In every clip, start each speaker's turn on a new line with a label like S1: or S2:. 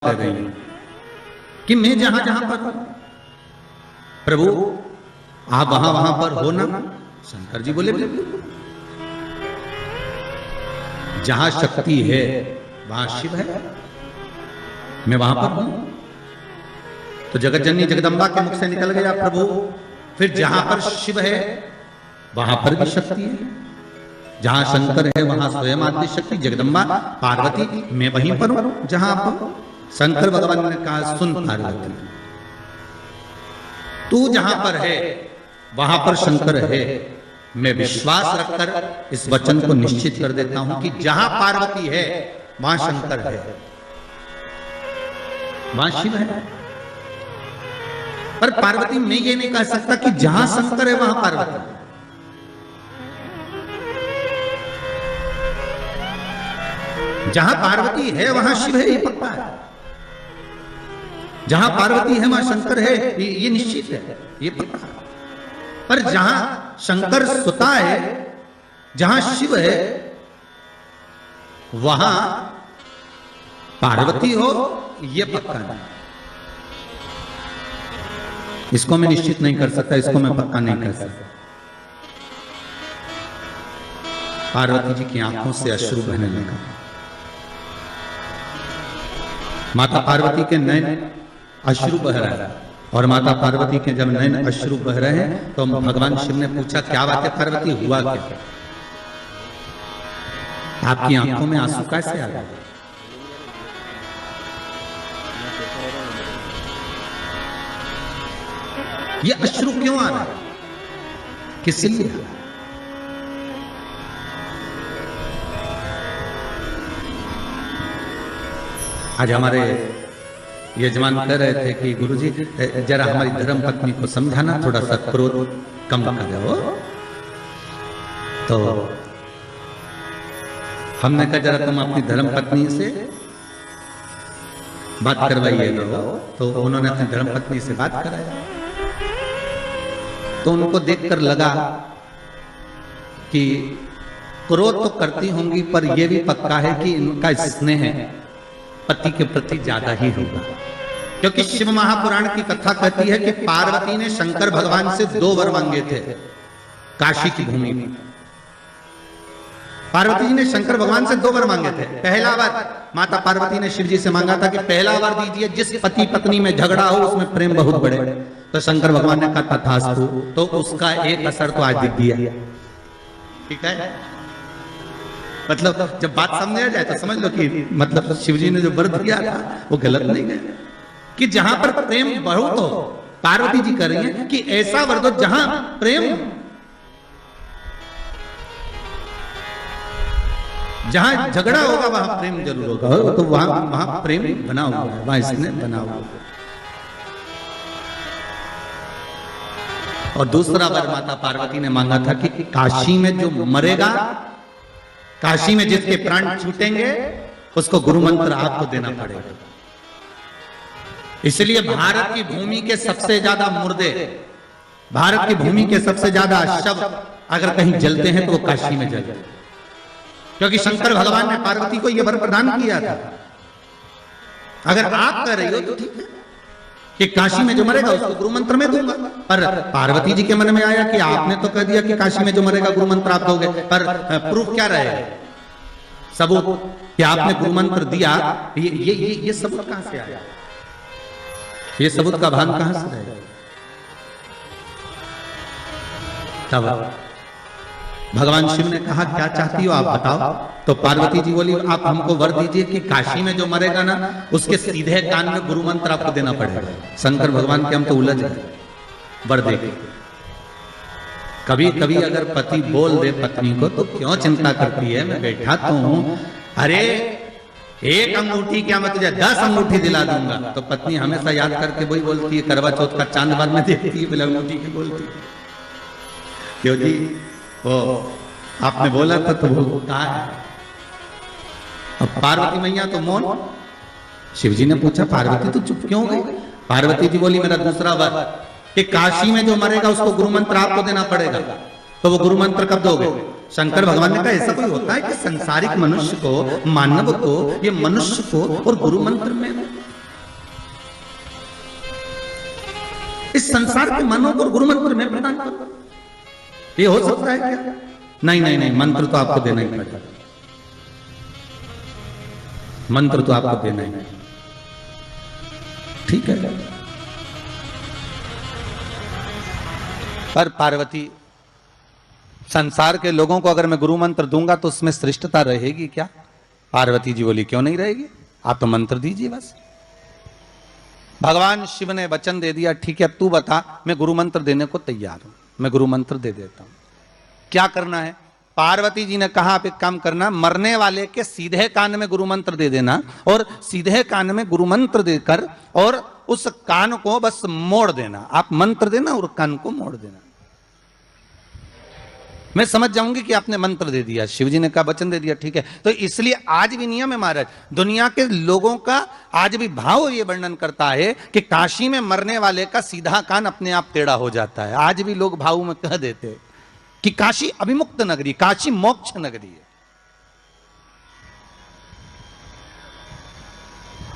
S1: कर रही है कि मैं जहां जहां पर प्रभु आप वहां वहां पर हो ना। शंकर जी बोले जहां शक्ति है वहां शिव है, मैं वहां पर हूं। तो जगत जननी जगदम्बा के मुख से निकल गया प्रभु, फिर जहां पर शिव है वहां पर भी शक्ति है, जहां शंकर है वहां स्वयं आद्य शक्ति जगदम्बा पार्वती, मैं वहीं पर हूं जहां आप। शंकर भगवान ने कहा सुन पार्वती, तू जहां पर है वहां पर शंकर है। मैं विश्वास रखकर इस वचन को निश्चित कर देता हूं कि जहां पार्वती है वहां शंकर है, वहां शिव है। पर पार्वती मैं ये नहीं कह सकता कि जहां शंकर है वहां पार्वती है। जहां पार्वती है वहां शिव है, ये पक्का है। जहां पार्वती है वहां शंकर है, ये निश्चित है, ये पक्का है। पर जहां शंकर सुता है, जहां शिव है वहां पार्वती हो, ये पक्का है। इसको मैं निश्चित नहीं कर सकता, इसको मैं पक्का नहीं कर सकता। पार्वती जी की आंखों से अश्रु बहने लगा। माता पार्वती के नयन अश्रु बह रहा है, और माता पार्वती के जब नयन अश्रु बह रहे हैं तो भगवान शिव ने पूछा क्या बात है पार्वती, हुआ क्या? आपकी आंखों में आंसू कैसे आ गए? ये अश्रु क्यों आ रहा है, किस लिए? आज हमारे यजमान कह रहे थे कि गुरुजी जरा हमारी धर्म पत्नी को समझाना, थोड़ा सा क्रोध कम करो। तो हमने कहा जरा तुम अपनी धर्म पत्नी से बात करवाइए। तो उन्होंने अपनी धर्म पत्नी से बात कराया, तो उनको देखकर लगा कि क्रोध तो करती होंगी पर यह भी पक्का है कि इनका स्नेह पति के प्रति ज्यादा ही होगा। क्योंकि शिव महापुराण की कथा कहती है कि पार्वती ने शंकर भगवान से 2 वर मांगे थे काशी की भूमि में। पार्वती जी ने शंकर भगवान से 2 वर मांगे थे। पहला वर माता पार्वती ने शिव जी से मांगा था कि पहला वर दीजिए जिस पति पत्नी में झगड़ा हो उसमें प्रेम बहुत बढ़े। तो शंकर भगवान ने कहा तथास्तु। तो उसका एक असर तो आज दिख गया, ठीक है। मतलब जब बात समझ आ जाए तो समझ लो कि मतलब शिवजी ने जो वर दिया था वो गलत नहीं है, कि जहां पर प्रेम बहुत हो, पार्वती जी कर रही हैं कि ऐसा वर दो जहां प्रेम, जहां झगड़ा होगा वहां प्रेम जरूर होगा। तो वहां प्रेम बना हुआ है, वहां इसने बना हुआ है। और दूसरा वर माता पार्वती ने मांगा था कि काशी में जो मरेगा, काशी में जिसके प्राण छूटेंगे उसको गुरु मंत्र आपको देना पड़ेगा। इसलिए भारत की भूमि के सबसे ज्यादा मुर्दे, भारत की भूमि के सबसे ज्यादा शव अगर कहीं जलते हैं तो वो काशी में जलते हैं। क्योंकि शंकर भगवान ने पार्वती को यह वर प्रदान किया था। अगर आप कह रही हो तो ठीक है कि काशी में जो मरेगा उसको गुरु मंत्र में दूंगा, पर पार्वती जी के मन में आया कि आपने तो कह दिया कि काशी में जो मरेगा गुरु मंत्र आप दोगे, पर प्रूफ क्या रहेगा, सबूत कि आपने गुरु मंत्र दिया? ये सबूत कहां से आया? ये सबूत का भान कहां से रहेगा? तब भगवान शिव ने कहा क्या चाहती हो आप बताओ। तो पार्वती जी बोली आप हमको वर दीजिए कि काशी में जो मरेगा ना उसके सीधे कान में गुरु मंत्र आपको देना पड़ेगा। शंकर भगवान के हम तो उलझ गए, वर दे के। कभी कभी अगर पति बोल दे पत्नी को तो क्यों चिंता करती है, मैं बैठा तो हूं। अरे एक अंगूठी क्या मैं तुझे 10 अंगूठी दिला दूंगा। तो पत्नी हमेशा याद करके वही बोलती है, करवा चौथ का चांद बार में देखती है, बिना अंगूठी की बोलती है। क्यों जी वो आपने बोला था तो वो कहा है। अब पार्वती मैया तो मौन। शिवजी ने पूछा पार्वती तो चुप क्यों गई? पार्वती जी बोली मेरा दूसरा वर कि काशी में जो मरेगा उसको गुरु मंत्र आपको देना पड़ेगा। तो वो गुरु मंत्र कब दोगे? शंकर भगवान ने कहा ऐसा कोई होता है कि संसारिक मनुष्य को, मानव को, ये मनुष्य को और गुरु मंत्र में इस संसार के मनों को गुरु मंत्र में प्रदान करो। ये हो सकता है क्या? नहीं नहीं नहीं, मंत्र तो आपको देना ही पड़ेगा, मंत्र तो आपको देना ही, ठीक है। पर पार्वती, संसार के लोगों को अगर मैं गुरु मंत्र दूंगा तो उसमें श्रेष्ठता रहेगी क्या? पार्वती जी बोली क्यों नहीं रहेगी, आप तो मंत्र दीजिए बस। भगवान शिव ने वचन दे दिया, ठीक है तू बता, मैं गुरु मंत्र देने को तैयार हूं, मैं गुरु मंत्र दे देता हूं। क्या करना है? पार्वती जी ने कहा आप एक काम करना, मरने वाले के सीधे कान में गुरु मंत्र दे देना और सीधे कान में गुरु मंत्र देकर और उस कान को बस मोड़ देना। आप मंत्र देना और कान को मोड़ देना, मैं समझ जाऊंगी कि आपने मंत्र दे दिया। शिव जी ने कहा वचन दे दिया, ठीक है। तो इसलिए आज भी नियम है महाराज, दुनिया के लोगों का आज भी भाव ये वर्णन करता है कि काशी में मरने वाले का सीधा कान अपने आप टेढ़ा हो जाता है। आज भी लोग भाव में कह देते हैं कि काशी अभिमुक्त नगरी, काशी मोक्ष नगरी है।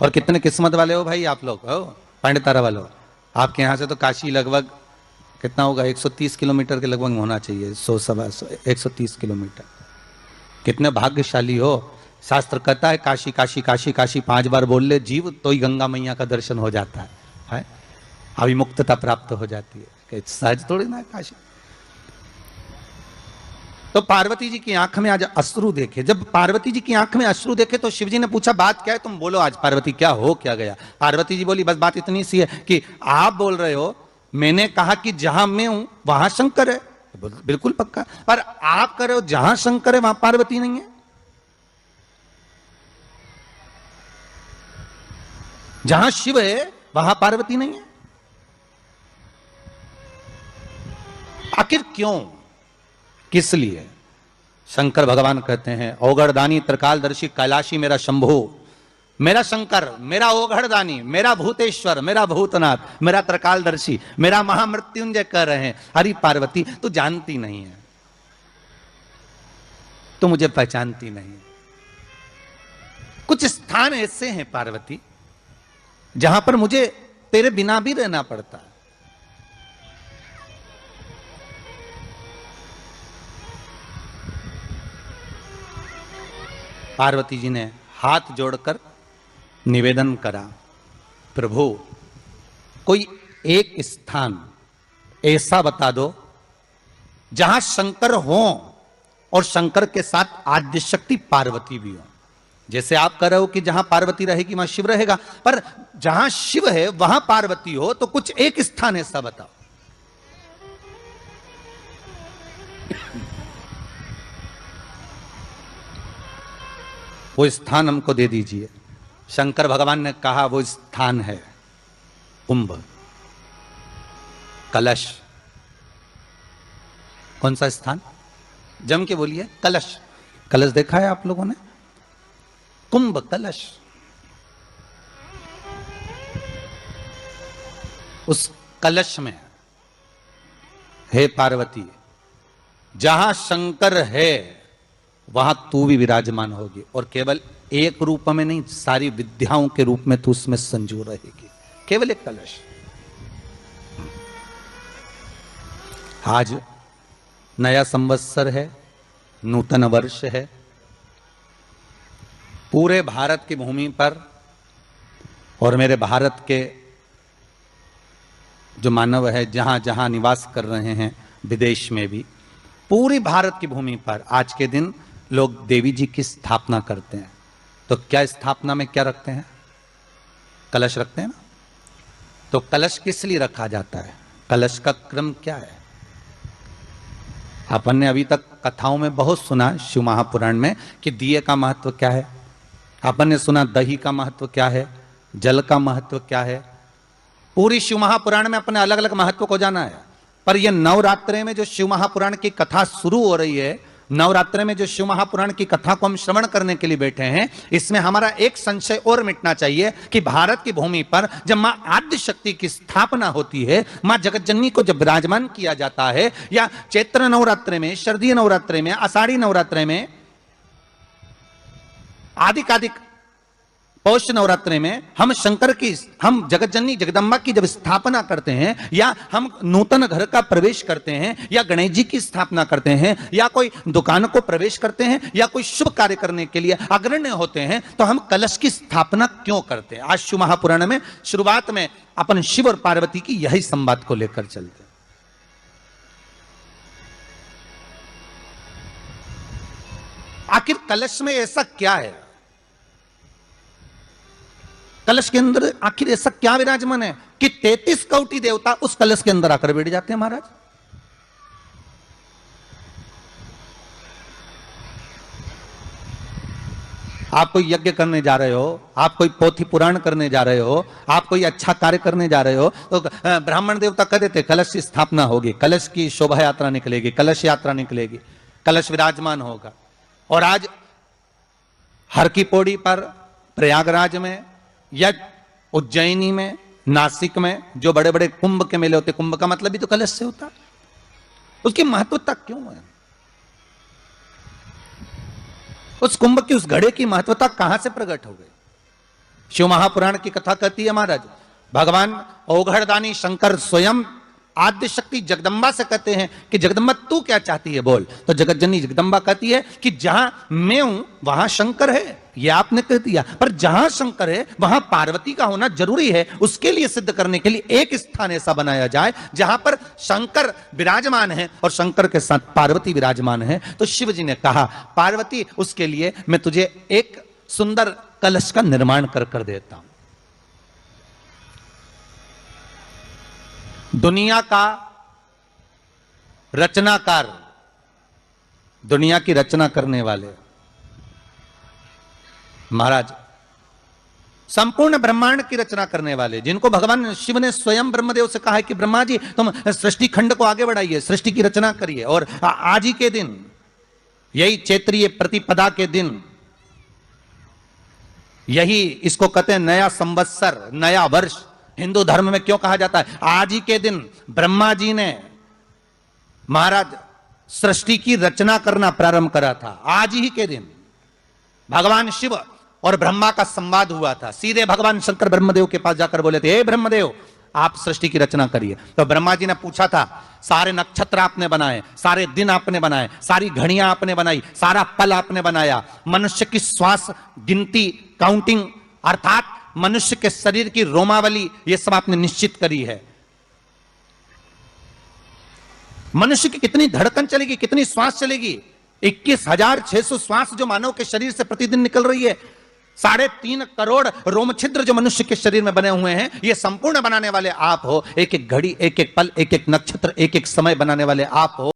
S1: और कितने किस्मत वाले हो भाई आप लोग, हो पंडितारा वाले हो। आपके यहां से तो काशी लगभग कितना होगा, 130 किलोमीटर के लगभग होना चाहिए, 130 किलोमीटर। कितने भाग्यशाली हो। शास्त्र कहता है काशी काशी काशी काशी 5 बार बोल ले जीव तो ही गंगा मैया का दर्शन हो जाता है? अभिमुक्तता प्राप्त हो जाती है, सहज थोड़ी ना है काशी। तो पार्वती जी की आंख में आज अश्रु देखे। जब पार्वती जी की आंख में अश्रु देखे तो शिव जी ने पूछा बात क्या है, तुम बोलो आज पार्वती क्या हो क्या गया। पार्वती जी बोली बस बात इतनी सी है कि आप बोल रहे हो, मैंने कहा कि जहां मैं हूं वहां शंकर है, बिल्कुल पक्का, पर आप कह रहे हो जहां शंकर है वहां पार्वती नहीं है। जहां शिव है वहां पार्वती नहीं है, आखिर क्यों, किस लिए? शंकर भगवान कहते हैं ओगढ़दानी त्रिकालदर्शी कैलाशी मेरा शंभो, मेरा शंकर, मेरा ओघड़दानी, मेरा भूतेश्वर, मेरा भूतनाथ, मेरा त्रिकालदर्शी, मेरा महामृत्युंजय कह रहे हैं। अरे पार्वती तू जानती नहीं है, तू मुझे पहचानती नहीं। कुछ स्थान ऐसे हैं पार्वती जहां पर मुझे तेरे बिना भी रहना पड़ता है। पार्वती जी ने हाथ जोड़कर निवेदन करा, प्रभु कोई एक स्थान ऐसा बता दो जहां शंकर हो और शंकर के साथ आद्य शक्ति पार्वती भी हो। जैसे आप कह रहे हो कि जहां पार्वती रहेगी वहां शिव रहेगा, पर जहां शिव है वहां पार्वती हो, तो कुछ एक स्थान ऐसा बताओ। वो स्थान हमको दे दीजिए। शंकर भगवान ने कहा वो स्थान है कुंभ, कलश। कौन सा स्थान? जम के बोलिए, कलश। कलश देखा है आप लोगों ने? कुंभ कलश। उस कलश में हे पार्वती, जहां शंकर है वहां तू भी विराजमान होगी, और केवल एक रूप में नहीं, सारी विद्याओं के रूप में तू उसमें संजू रहेगी। केवल एक कलश। आज नया संवत्सर है, नूतन वर्ष है। पूरे भारत की भूमि पर और मेरे भारत के जो मानव है जहां जहां निवास कर रहे हैं, विदेश में भी, पूरी भारत की भूमि पर आज के दिन लोग देवी जी की स्थापना करते हैं। तो क्या स्थापना में क्या रखते हैं? कलश रखते हैं ना। तो कलश किस लिए रखा जाता है? कलश का क्रम क्या है? अपन ने अभी तक कथाओं में बहुत सुना, शिव महापुराण में, कि दिए का महत्व क्या है। अपन ने सुना दही का महत्व क्या है, जल का महत्व क्या है। पूरी शिव महापुराण में अपने अलग अलग महत्व को जाना है। पर यह नवरात्रे में जो शिव महापुराण की कथा शुरू हो रही है, नवरात्रे में जो शिव महापुराण की कथा को हम श्रवण करने के लिए बैठे हैं, इसमें हमारा एक संशय और मिटना चाहिए कि भारत की भूमि पर जब मां आद्य शक्ति की स्थापना होती है, मां जगतजननी को जब विराजमान किया जाता है, या चैत्र नवरात्रे में, शरदीय नवरात्रे में, आषाढ़ी नवरात्रे में, आदिक पौष नवरात्रि में हम शंकर की, हम जगत जननी जगदम्बा की जब स्थापना करते हैं, या हम नूतन घर का प्रवेश करते हैं, या गणेश जी की स्थापना करते हैं, या कोई दुकान को प्रवेश करते हैं, या कोई शुभ कार्य करने के लिए अग्रण्य होते हैं, तो हम कलश की स्थापना क्यों करते हैं? आज शिव महापुराण में शुरुआत में अपन शिव और पार्वती की यही संवाद को लेकर चलते हैं। आखिर कलश में ऐसा क्या है? कलश के अंदर आखिर ऐसा क्या विराजमान है कि 33 कोटि देवता उस कलश के अंदर आकर बैठ जाते हैं महाराज? आप कोई यज्ञ करने जा रहे हो, आप कोई पोथी पुराण करने जा रहे हो, आप कोई अच्छा कार्य करने जा रहे हो, तो ब्राह्मण देवता कह देते कलश की स्थापना होगी, कलश की शोभा यात्रा निकलेगी, कलश यात्रा निकलेगी, कलश विराजमान होगा। और आज हर की पौड़ी पर, प्रयागराज में, या उज्जैनी में, नासिक में जो बड़े बड़े कुंभ के मेले होते, कुंभ का मतलब भी तो कलश से होता, उसकी महत्वता क्यों है? उस कुंभ की, उस घड़े की महत्वता कहां से प्रकट हो गई? शिव महापुराण की कथा कहती है महाराज, भगवान ओघड़दानी शंकर स्वयं आद्य शक्ति जगदम्बा से कहते हैं कि जगदम्बा तू क्या चाहती है बोल। तो जगत जननी जगदम्बा कहती है कि जहां मैं हूं वहां शंकर है, ये आपने कह दिया, पर जहां शंकर है वहां पार्वती का होना जरूरी है। उसके लिए सिद्ध करने के लिए एक स्थान ऐसा बनाया जाए जहां पर शंकर विराजमान है और शंकर के साथ पार्वती विराजमान है। तो शिव जी ने कहा पार्वती, उसके लिए मैं तुझे एक सुंदर कलश का निर्माण कर देता हूं। दुनिया का रचनाकार, दुनिया की रचना करने वाले महाराज, संपूर्ण ब्रह्मांड की रचना करने वाले, जिनको भगवान शिव ने स्वयं ब्रह्मदेव से कहा है कि ब्रह्मा जी तुम सृष्टि खंड को आगे बढ़ाइए, सृष्टि की रचना करिए। और आज ही के दिन, यही चैत्रीय प्रतिपदा के दिन, यही इसको कहते हैं नया संवत्सर, नया वर्ष। हिंदू धर्म में क्यों कहा जाता है? आज ही के दिन ब्रह्मा जी ने महाराज सृष्टि की रचना करना प्रारंभ करा था। आज ही के दिन भगवान शिव और ब्रह्मा का संवाद हुआ था। सीधे भगवान शंकर ब्रह्मदेव के पास जाकर बोले थे, हे ब्रह्मदेव आप सृष्टि की रचना करिए। तो ब्रह्मा जी ने पूछा था, सारे नक्षत्र आपने बनाए, सारे दिन आपने बनाए, सारी घड़ियां आपने बनाई, सारा पल आपने बनाया, मनुष्य की श्वास गिनती, काउंटिंग, अर्थात मनुष्य के शरीर की रोमावली, ये सब आपने निश्चित करी है। मनुष्य की कितनी धड़कन चलेगी, कितनी श्वास चलेगी, 21,600 श्वास जो मानव के शरीर से प्रतिदिन निकल रही है, 3.5 करोड़ रोम छिद्र जो मनुष्य के शरीर में बने हुए हैं, ये संपूर्ण बनाने वाले आप हो। एक एक घड़ी, एक एक पल, एक एक नक्षत्र, एक एक समय बनाने वाले आप हो।